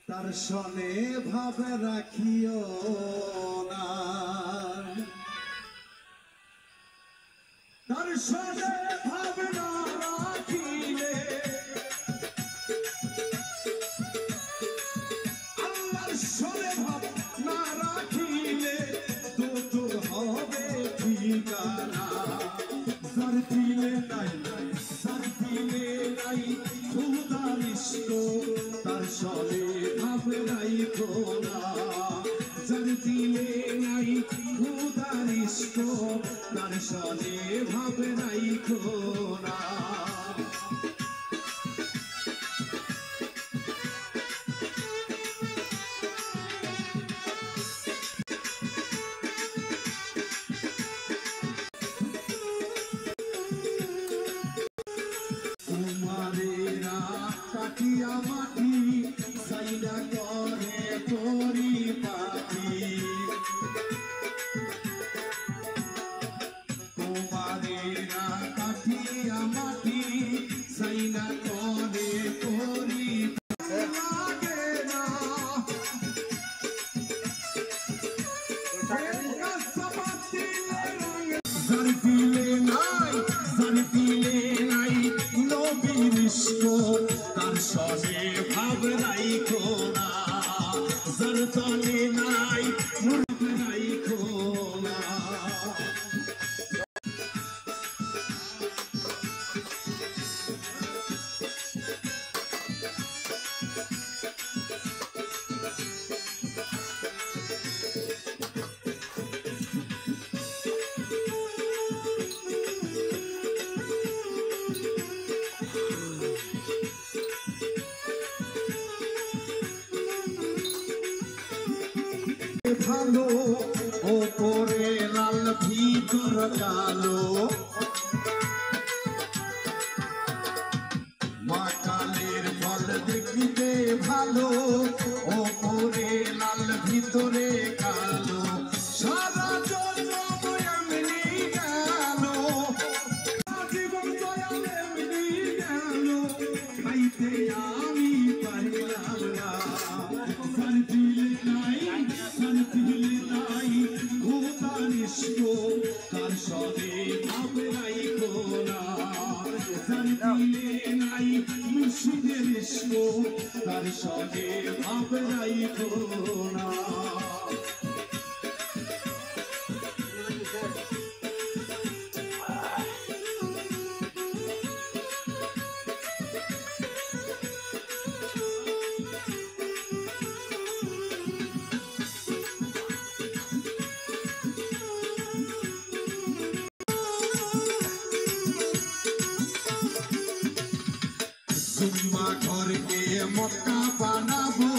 তার সনে ভাবে রাখিও না, তার সনে ভাবে না রাখিলে আল্লাহর সনে ভাব না রাখিলে তোর হবে ঠিকানা। যার দিলে নাই, যার দিলে নাই খুদার ইশক, তার সনে ভাবে রাইখো না। যার দিলে নাই খুদার ইশক, তার সনে ভাবে রাইখো না। কুমারেরা কাটিয়া মাটি সাইডা করে পরিপাটি, কুমারেরা কাটিয়া মাটি সাইডা করে পরিপাটি লাগে না। যার দিলে নাই, যার দিলে নাই নবীর ইশক, তার সনে ভাব রাইখো না। যার তলে নাই ভাব রাইখো না। ভালো ওপরে লাল ভিতর কালো, মা কালের ফল দেখিতে ভালো ওপরে লাল ভিতরে কালো। সারা জন্ম এমনি গেল, জীবন দয়াল এমনি গেল, খাইতে আমি পারিলাম না। যার দিলে নাই, যার দিলে নাই খুদার ইশক, তার সনে ভাবে রাইখো না। যার দিলে নাই মুর্শিদের ইশক, তার সনে ভাবে রাইখো না। জুম্মা ঘরকে মক্কা বানাবো,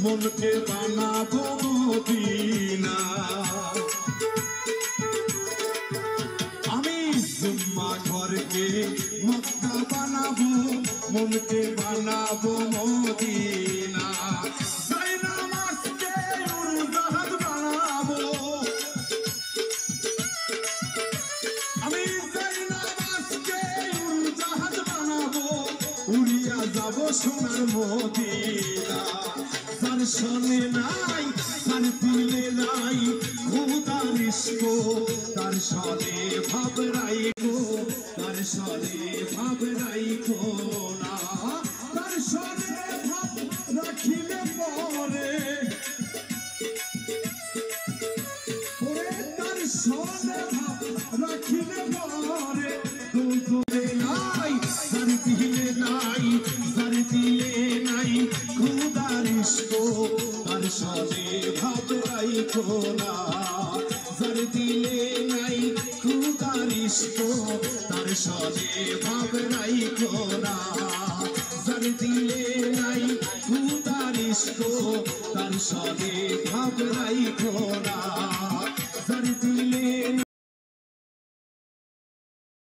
মনকে বানাবো মদিনা। আমি জুম্মা ঘরকে মক্কা বানাবো, মনকে বানাবো মদিনা। যাই নামাজকে উড়জাহাজ বানাবো, আমি যাই নামাজকে উড়জাহাজ বানাবো, উড়িয়া যাব সোনার মদিনা। যার সনে নাই, যার দিলে নাই খুদার ইশক, তার সনে ভাব রাইখো, তার সনে ভাব রাইখো না। তার সনে ভাব রাখিলে পরে, তার সনে ভাব রাখিলে পরে দুঃখে নাই, যার দিলে নাই, যার দিলে নাই খুদার ইশক, তার সনে ভাব রাইখো না। যার দিলে নাই খুদার ইশক, তার সনে ভাব রাইখো না। যার দিলে নাই খুদার ইশক, তার সনে ভাব রাইখো না।